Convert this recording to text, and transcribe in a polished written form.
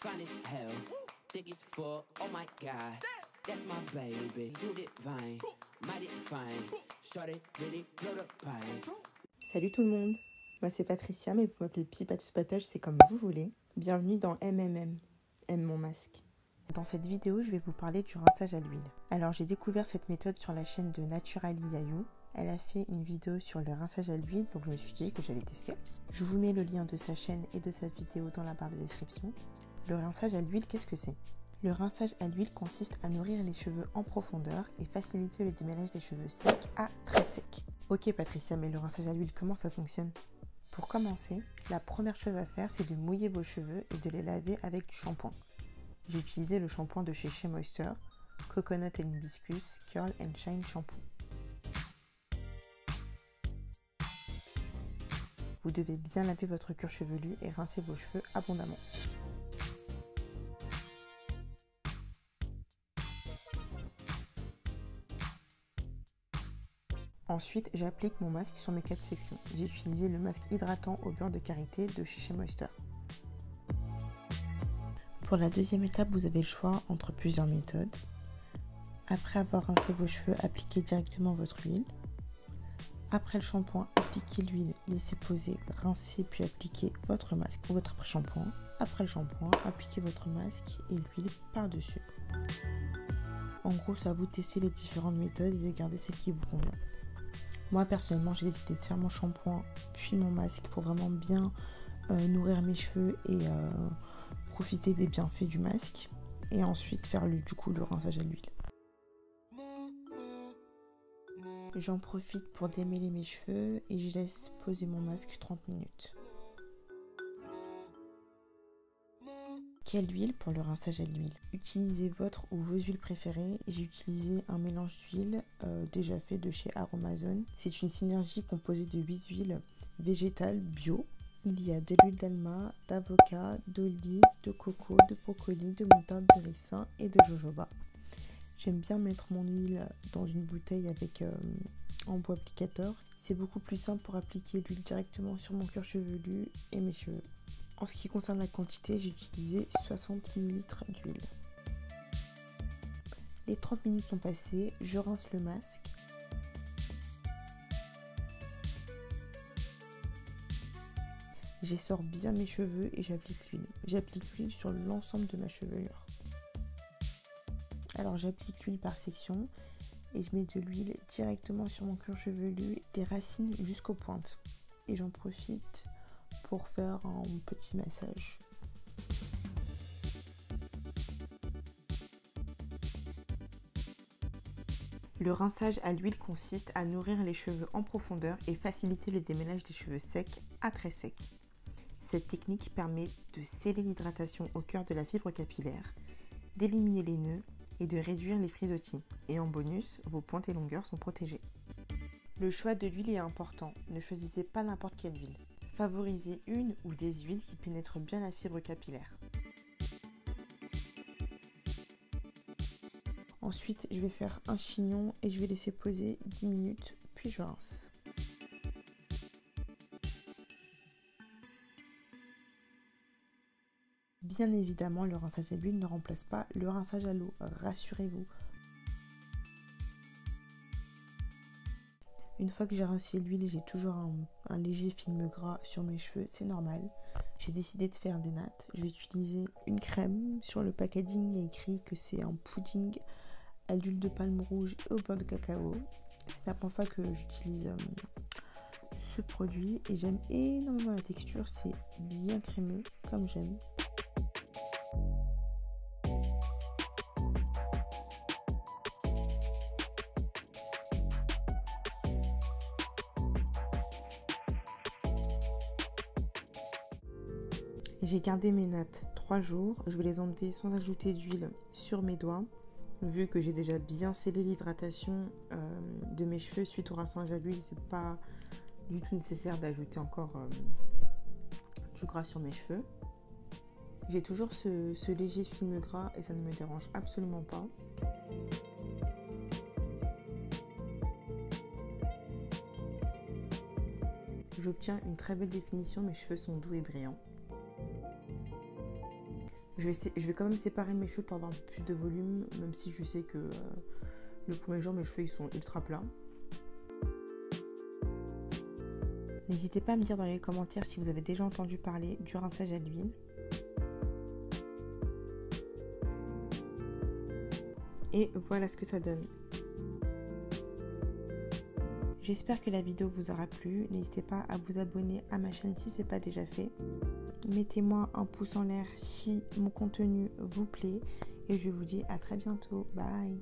fine as hell, thick as fuck, oh my god, that's my baby, you divine, mighty fine, shorty really blow the pine. Salut tout le monde, moi c'est Patricia, mais vous m'appelez Pipatus Patoche, c'est comme vous voulez. Bienvenue dans MMM, aime mon masque. Dans cette vidéo, je vais vous parler du rinçage à l'huile. Alors j'ai découvert cette méthode sur la chaîne de Naturally Yayou. Elle a fait une vidéo sur le rinçage à l'huile, donc je me suis dit que j'allais tester. Je vous mets le lien de sa chaîne et de sa vidéo dans la barre de description. Le rinçage à l'huile, qu'est-ce que c'est? Le rinçage à l'huile consiste à nourrir les cheveux en profondeur et faciliter le démêlage des cheveux secs à très secs. Ok Patricia, mais le rinçage à l'huile, comment ça fonctionne? Pour commencer, la première chose à faire, c'est de mouiller vos cheveux et de les laver avec du shampoing. J'ai utilisé le shampoing de chez Shea Moisture, Coconut and Hibiscus Curl and Shine Shampoo. Vous devez bien laver votre cuir chevelu et rincer vos cheveux abondamment. Ensuite, j'applique mon masque sur mes 4 sections. J'ai utilisé le masque hydratant au beurre de karité de chez Shea Moisture. Pour la deuxième étape, vous avez le choix entre plusieurs méthodes. Après avoir rincé vos cheveux, appliquez directement votre huile. Après le shampoing, appliquez l'huile, laissez poser, rincez puis appliquez votre masque ou votre après-shampoing. Après le shampoing, appliquez votre masque et l'huile par-dessus. En gros, c'est à vous de tester les différentes méthodes et de garder celle qui vous convient. Moi, personnellement, j'ai décidé de faire mon shampoing puis mon masque pour vraiment bien nourrir mes cheveux et profiter des bienfaits du masque. Et ensuite, faire le rinçage à l'huile. J'en profite pour démêler mes cheveux et je laisse poser mon masque 30 minutes. Quelle huile pour le rinçage à l'huile? Utilisez votre ou vos huiles préférées. J'ai utilisé un mélange d'huiles déjà fait de chez Aromazone. C'est une synergie composée de 8 huiles végétales bio. Il y a de l'huile d'alma, d'avocat, d'olive, de coco, de brocoli, de moutarde, de ricin et de jojoba. J'aime bien mettre mon huile dans une bouteille avec embout applicateur. C'est beaucoup plus simple pour appliquer l'huile directement sur mon cuir chevelu et mes cheveux. En ce qui concerne la quantité, j'ai utilisé 60 ml d'huile. Les 30 minutes sont passées, je rince le masque. J'essore bien mes cheveux et j'applique l'huile. J'applique l'huile sur l'ensemble de ma chevelure. Alors j'applique l'huile par section et je mets de l'huile directement sur mon cuir chevelu, des racines jusqu'aux pointes. Et j'en profite pour faire un petit massage. Le rinçage à l'huile consiste à nourrir les cheveux en profondeur et faciliter le démêlage des cheveux secs à très secs. Cette technique permet de sceller l'hydratation au cœur de la fibre capillaire, d'éliminer les nœuds et de réduire les frisottis. Et en bonus, vos pointes et longueurs sont protégées. Le choix de l'huile est important, ne choisissez pas n'importe quelle huile. Favorisez une ou des huiles qui pénètrent bien la fibre capillaire. Ensuite, je vais faire un chignon et je vais laisser poser 10 minutes, puis je rince. Bien évidemment, le rinçage à l'huile ne remplace pas le rinçage à l'eau, rassurez-vous. Une fois que j'ai rincé l'huile, j'ai toujours un léger film gras sur mes cheveux, c'est normal. J'ai décidé de faire des nattes. Je vais utiliser une crème. Sur le packaging, il y a écrit que c'est un pudding à l'huile de palme rouge et au beurre de cacao. C'est la première fois que j'utilise ce produit et j'aime énormément la texture, c'est bien crémeux comme j'aime. J'ai gardé mes nattes 3 jours, je vais les enlever sans ajouter d'huile sur mes doigts. Vu que j'ai déjà bien scellé l'hydratation de mes cheveux suite au rinçage à l'huile, c'est pas du tout nécessaire d'ajouter encore du gras sur mes cheveux. J'ai toujours ce léger film gras et ça ne me dérange absolument pas. J'obtiens une très belle définition, mes cheveux sont doux et brillants. Je vais quand même séparer mes cheveux pour avoir plus de volume, même si je sais que le premier jour mes cheveux ils sont ultra plats. N'hésitez pas à me dire dans les commentaires si vous avez déjà entendu parler du rinçage à l'huile. Et voilà ce que ça donne. J'espère que la vidéo vous aura plu. N'hésitez pas à vous abonner à ma chaîne si ce n'est pas déjà fait. Mettez-moi un pouce en l'air si mon contenu vous plaît. Et je vous dis à très bientôt. Bye!